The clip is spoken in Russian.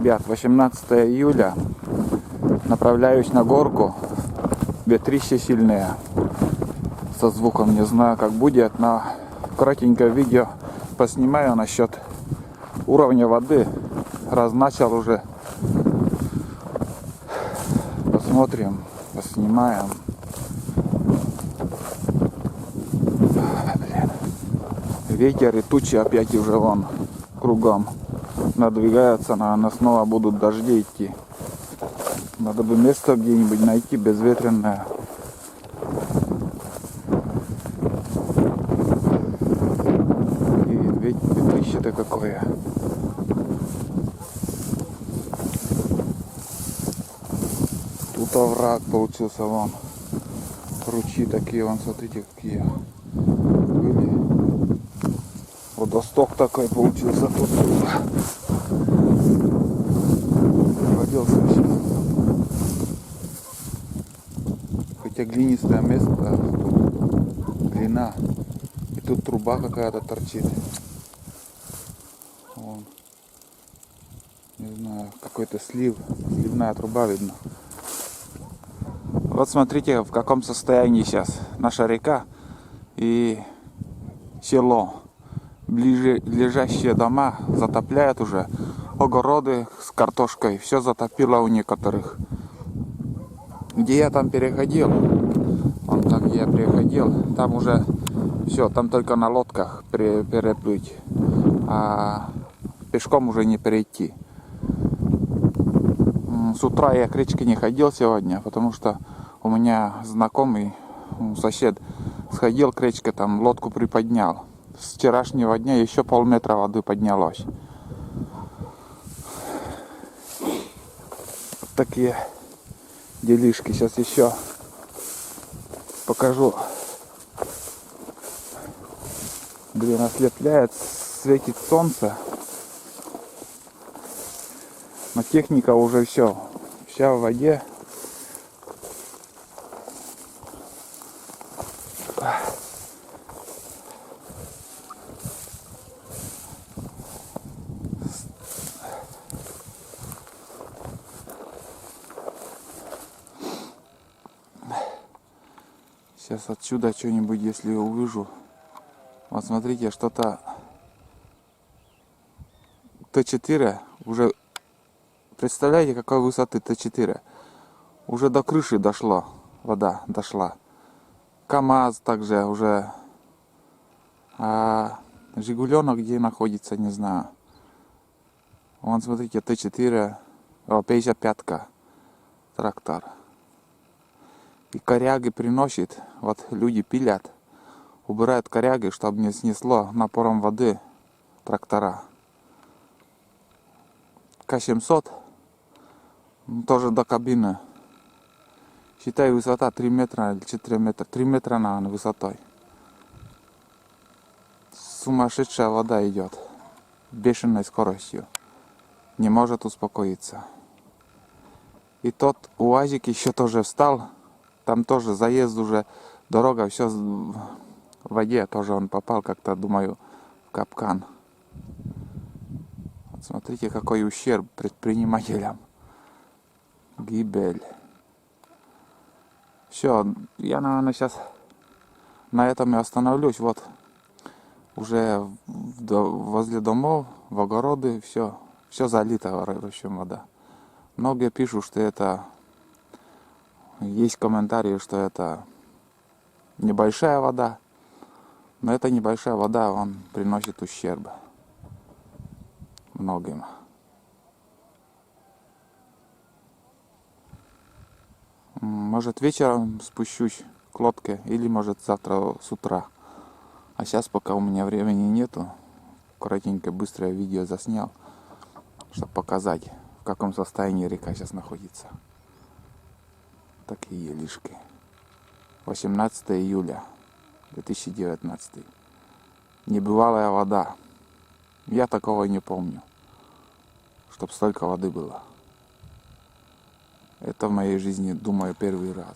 Ребят, 18 июля. Направляюсь на горку. Ветрище сильное. Со звуком не знаю, как будет. Но коротенькое видео поснимаю насчет уровня воды. Раз начал уже. Посмотрим, поснимаем. Ветер и тучи опять уже вон кругом надвигаются, наверное, снова будут дожди идти. Надо бы место где-нибудь найти безветренное. И ветрище-то какое. Тут овраг получился вон. Ручьи такие, вон, смотрите, какие были. Водосток такой получился тут. Родился вообще. Хотя глинистое место, тут глина. И тут труба какая-то торчит. Вон. Не знаю, какой-то слив. Сливная труба видно. Вот смотрите, в каком состоянии сейчас наша река и село. Ближайшие дома затопляют уже, огороды с картошкой, все затопило у некоторых. Где я там переходил, вон там, где я переходил, там уже все, там только на лодках переплыть, а пешком уже не перейти. С утра я к речке не ходил сегодня, потому что у меня знакомый, сосед, сходил к речке, там лодку приподнял. С вчерашнего дня еще полметра воды поднялось. Вот такие делишки. Сейчас еще покажу. Блин, ослепляет, светит солнце. Но техника уже все. Вся в воде. Сейчас отсюда что-нибудь, если увижу. Вот смотрите, что-то Т4 уже. Представляете, какой высоты Т4? Уже до крыши дошло. Вода дошла. КамАЗ также уже. А Жигуленок где находится, не знаю. Вон смотрите, Т4. 55-ка. Трактор. И коряги приносит, вот люди пилят, убирают коряги, чтобы не снесло напором воды трактора. К700, тоже до кабины. Считай, высота 3 метра или 4 метра. 3 метра, наверное, высотой. Сумасшедшая вода идет. Бешеной скоростью. Не может успокоиться. И тот УАЗик еще тоже встал. Там тоже заезд уже, дорога, все в воде. Тоже он попал как-то, думаю, в капкан. Вот смотрите, какой ущерб предпринимателям. Гибель. Все, я, наверное, сейчас на этом и остановлюсь. Вот уже возле домов, в огороды, все залито, в общем, вода. Многие пишут, что это... Есть комментарии, что это небольшая вода, но эта небольшая вода, он приносит ущерб многим. Может, вечером спущусь к лодке, или может завтра с утра. А сейчас, пока у меня времени нету, коротенькое быстрое видео заснял, чтобы показать, в каком состоянии река сейчас находится. Такие лишки. 18 июля 2019. Небывалая вода. Я такого не помню, чтоб столько воды было. Это в моей жизни, думаю, первый раз.